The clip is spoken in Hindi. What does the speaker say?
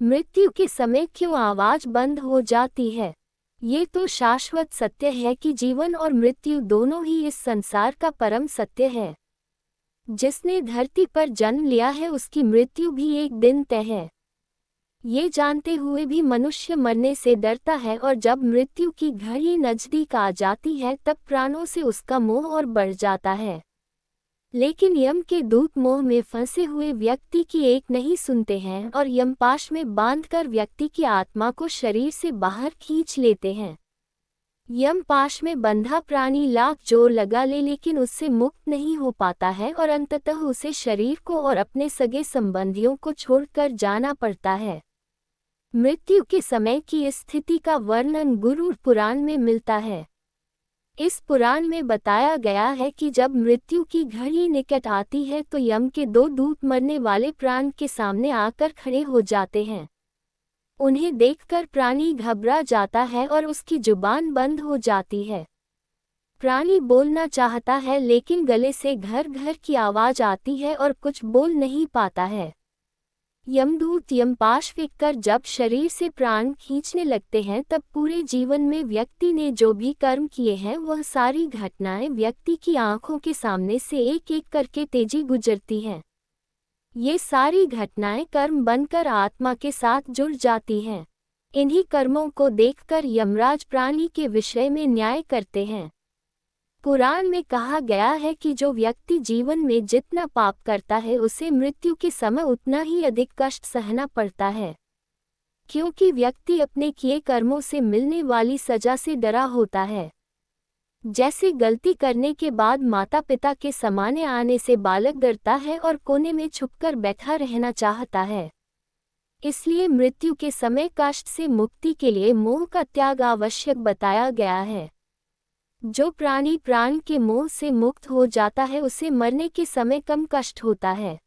मृत्यु के समय क्यों आवाज बंद हो जाती है? ये तो शाश्वत सत्य है कि जीवन और मृत्यु दोनों ही इस संसार का परम सत्य है। जिसने धरती पर जन्म लिया है उसकी मृत्यु भी एक दिन तय है। ये जानते हुए भी मनुष्य मरने से डरता है और जब मृत्यु की घड़ी नजदीक आ जाती है तब प्राणों से उसका मोह और बढ़ जाता है। लेकिन यम के दूत मोह में फंसे हुए व्यक्ति की एक नहीं सुनते हैं और यमपाश में बांधकर व्यक्ति की आत्मा को शरीर से बाहर खींच लेते हैं। यमपाश में बंधा प्राणी लाख जोर लगा ले लेकिन उससे मुक्त नहीं हो पाता है और अंततः उसे शरीर को और अपने सगे संबंधियों को छोड़कर जाना पड़ता है। मृत्यु के समय की स्थिति का वर्णन गरुड़ पुराण में मिलता है। इस पुराण में बताया गया है कि जब मृत्यु की घड़ी निकट आती है तो यम के दो दूत मरने वाले प्राण के सामने आकर खड़े हो जाते हैं। उन्हें देखकर प्राणी घबरा जाता है और उसकी जुबान बंद हो जाती है। प्राणी बोलना चाहता है लेकिन गले से घर घर की आवाज आती है और कुछ बोल नहीं पाता है। यमदूत यमपाश फेंककर जब शरीर से प्राण खींचने लगते हैं तब पूरे जीवन में व्यक्ति ने जो भी कर्म किए हैं वह सारी घटनाएं व्यक्ति की आंखों के सामने से एक एक करके तेजी गुजरती हैं। ये सारी घटनाएं कर्म बनकर आत्मा के साथ जुड़ जाती हैं। इन्हीं कर्मों को देखकर यमराज प्राणी के विषय में न्याय करते हैं। पुराण में कहा गया है कि जो व्यक्ति जीवन में जितना पाप करता है उसे मृत्यु के समय उतना ही अधिक कष्ट सहना पड़ता है, क्योंकि व्यक्ति अपने किए कर्मों से मिलने वाली सजा से डरा होता है। जैसे गलती करने के बाद माता पिता के सामने आने से बालक डरता है और कोने में छुपकर बैठा रहना चाहता है। इसलिए मृत्यु के समय कष्ट से मुक्ति के लिए मोह का त्याग आवश्यक बताया गया है। जो प्राणी प्राण के मोह से मुक्त हो जाता है उसे मरने के समय कम कष्ट होता है।